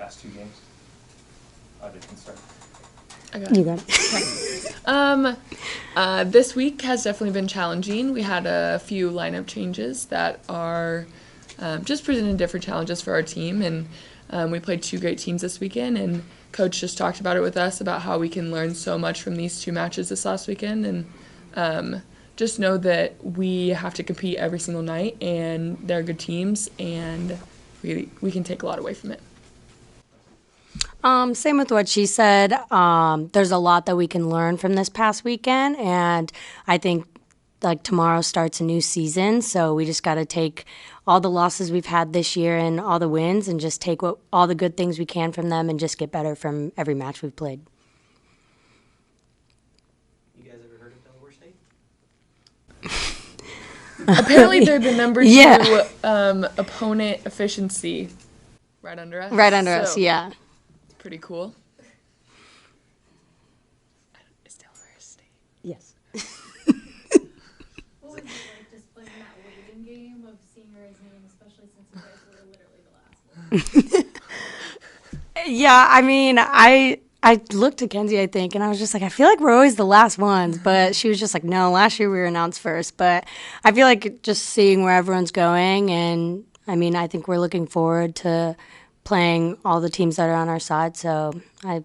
past 2 games? They can start. You got it. Okay. This week has definitely been challenging. We had a few lineup changes that are just presenting different challenges for our team, and we played 2 great teams this weekend, and Coach just talked about it with us about how we can learn so much from these 2 matches this last weekend, and just know that we have to compete every single night, and they're good teams, and we can take a lot away from it. Same with what she said. There's a lot that we can learn from this past weekend, and I think like tomorrow starts a new season, so we just got to take all the losses we've had this year and all the wins and just take all the good things we can from them and just get better from every match we've played. You guys ever heard of Delaware State? Apparently they're the number 2 Yeah. Opponent efficiency right under us. Right under us, yeah. It's pretty cool. It's Delaware State. Yes. What was it like just playing that waiting game of seeing your name, especially since you guys were literally the last one? Yeah, I mean, I looked at Kenzie, I think, and I was just like, I feel like we're always the last ones. But she was just like, no, last year we were announced first. But I feel like just seeing where everyone's going, and I mean, I think we're looking forward to playing all the teams that are on our side. So I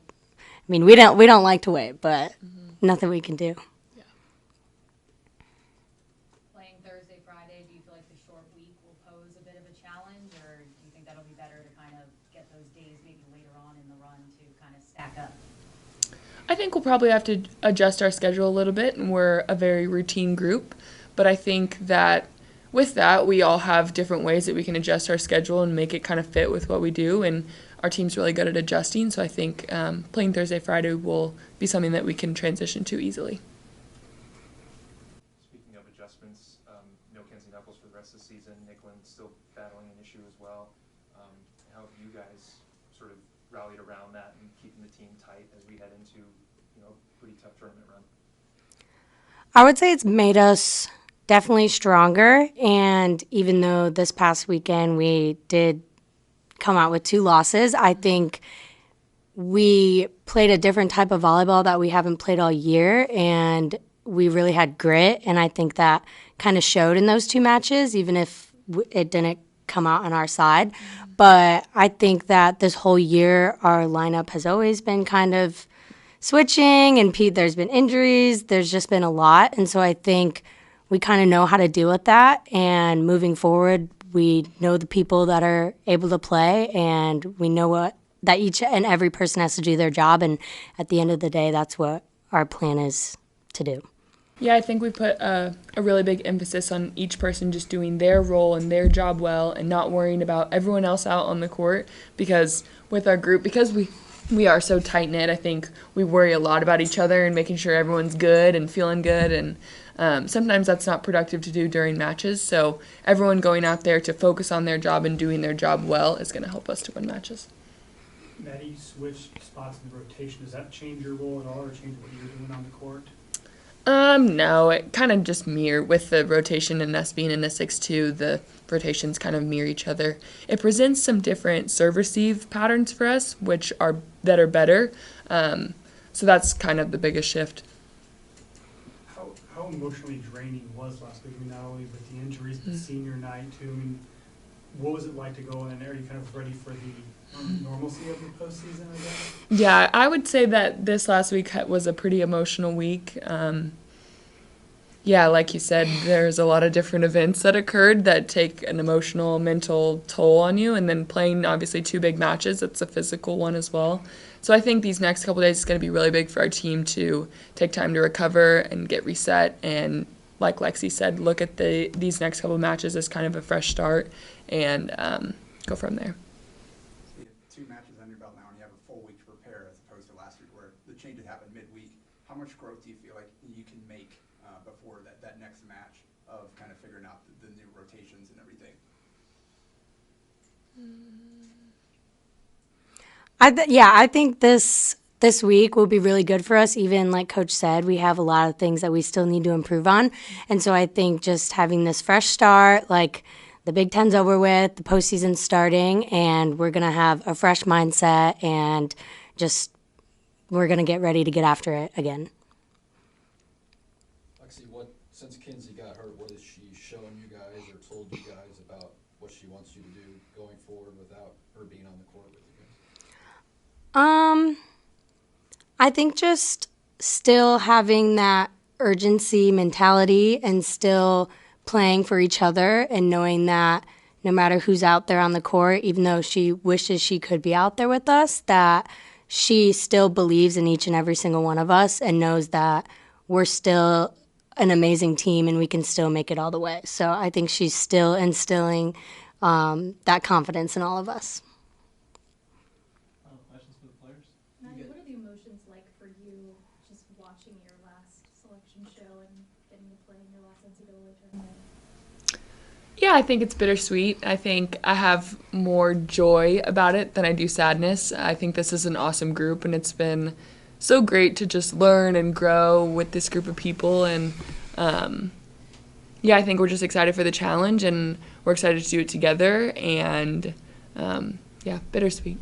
mean, we don't like to wait, but nothing we can do. Playing Thursday, Friday, do you feel like the short week will pose a bit of a challenge, or do you think that'll be better to kind of get those days maybe later on in the run to kind of stack up? I think we'll probably have to adjust our schedule a little bit, and we're a very routine group. But I think that with that, we all have different ways that we can adjust our schedule and make it kind of fit with what we do, and our team's really good at adjusting. So I think playing Thursday, Friday will be something that we can transition to easily. Speaking of adjustments, no Kenzie Knuckles for the rest of the season. Nickland's still battling an issue as well. How have you guys sort of rallied around that and keeping the team tight as we head into, pretty tough tournament run? I would say it's made us definitely stronger, and even though this past weekend we did come out with 2 losses, I think we played a different type of volleyball that we haven't played all year, and we really had grit, and I think that kind of showed in those 2 matches, even if it didn't come out on our side. But I think that this whole year our lineup has always been kind of switching, and there's been injuries, there's just been a lot, and so I think we kind of know how to deal with that, and moving forward, we know the people that are able to play, and we know that each and every person has to do their job, and at the end of the day, that's what our plan is to do. Yeah, I think we put a really big emphasis on each person just doing their role and their job well and not worrying about everyone else out on the court, because with our group, because we are so tight-knit, I think we worry a lot about each other and making sure everyone's good and feeling good, and sometimes that's not productive to do during matches, so everyone going out there to focus on their job and doing their job well is going to help us to win matches. Maddie, you switched spots in the rotation. Does that change your role at all or change what you're doing on the court? No, it kind of just mirror with the rotation and us being in a 6-2, the rotations kind of mirror each other. It presents some different serve-receive patterns for us, that are better, so that's kind of the biggest shift. How emotionally draining was last week? I mean, not only with the injuries, but senior night too. I mean, what was it like to go in there? Are you kind of ready for the normalcy of the postseason, I guess? Yeah, I would say that this last week was a pretty emotional week. Yeah, like you said, there's a lot of different events that occurred that take an emotional, mental toll on you, and then playing obviously 2 big matches, it's a physical one as well. So I think these next couple days is going to be really big for our team to take time to recover and get reset, and like Lexi said, look at these next couple matches as kind of a fresh start and go from there. So you have 2 matches under your belt now, and you have a full week to prepare as opposed to last week where the changes happened midweek. How much growth do you feel like you can make before that next match of kind of figuring out the new rotations and everything? I think this week will be really good for us. Even like Coach said, we have a lot of things that we still need to improve on. And so I think just having this fresh start, like the Big Ten's over with, the postseason's starting, and we're going to have a fresh mindset and just we're going to get ready to get after it again. Lexi, since Kinsey got hurt, what has she shown you guys or told you guys about what she wants you to do going forward without her being on the court with you guys? I think just still having that urgency mentality and still playing for each other and knowing that no matter who's out there on the court, even though she wishes she could be out there with us, that she still believes in each and every single one of us and knows that we're still an amazing team and we can still make it all the way. So I think she's still instilling that confidence in all of us. Questions for the players? Maddie, what are the emotions like for you just watching your last selection show and getting to play in your last NCAA tournament? Yeah, I think it's bittersweet. I think I have more joy about it than I do sadness. I think this is an awesome group, and it's been so great to just learn and grow with this group of people. And I think we're just excited for the challenge, and we're excited to do it together. And bittersweet.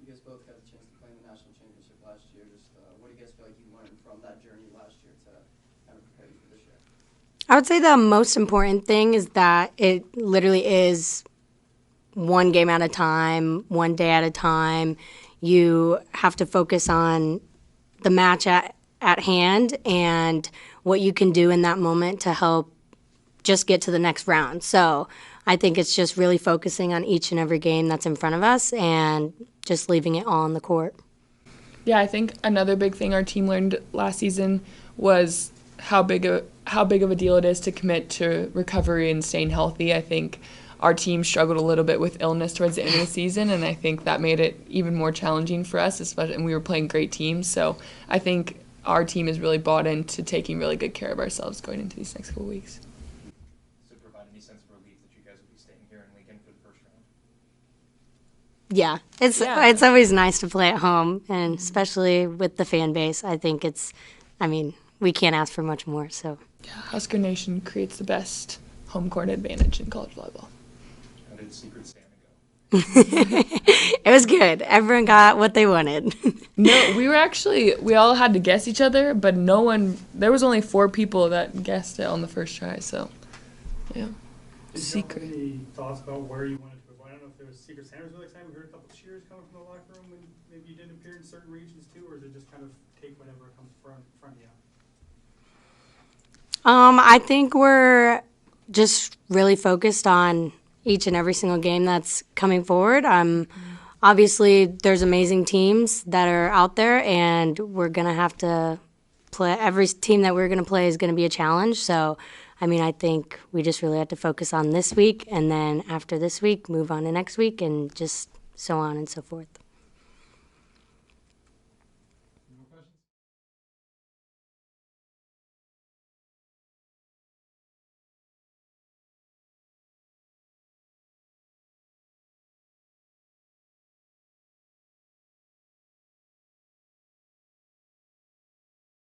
You guys both got a chance to play in the national championship last year. Just what do you guys feel like you learned from that journey last year to kind of prepare you for this year? I would say the most important thing is that it literally is one game at a time, one day at a time. You have to focus on the match at hand and what you can do in that moment to help just get to the next round. So I think it's just really focusing on each and every game that's in front of us and just leaving it all on the court. Yeah, I think another big thing our team learned last season was how big of a deal it is to commit to recovery and staying healthy. I think our team struggled a little bit with illness towards the end of the season, and I think that made it even more challenging for us, especially, and we were playing great teams. So I think our team is really bought into taking really good care of ourselves going into these next couple weeks. Does it provide any sense of relief that you guys will be staying here in Lincoln for the first round? Yeah, it's always nice to play at home, and especially with the fan base. I think we can't ask for much more. So Yeah, Husker Nation creates the best home court advantage in college volleyball. How did Secret Santa go? it was good. Everyone got what they wanted. No, we all had to guess each other, but there was only 4 people that guessed it on the first try, so, yeah. Did Secret. you have any thoughts about where you wanted to go? I don't know if there was Secret Santa's really exciting. We heard a couple of cheers coming from the locker room when maybe you didn't appear in certain regions too, or is it just kind of take whatever comes front of you? I think we're just really focused on each and every single game that's coming forward. Obviously, there's amazing teams that are out there, and we're going to have to play. Every team that we're going to play is going to be a challenge. So, I think we just really have to focus on this week, and then after this week, move on to next week, and just so on and so forth.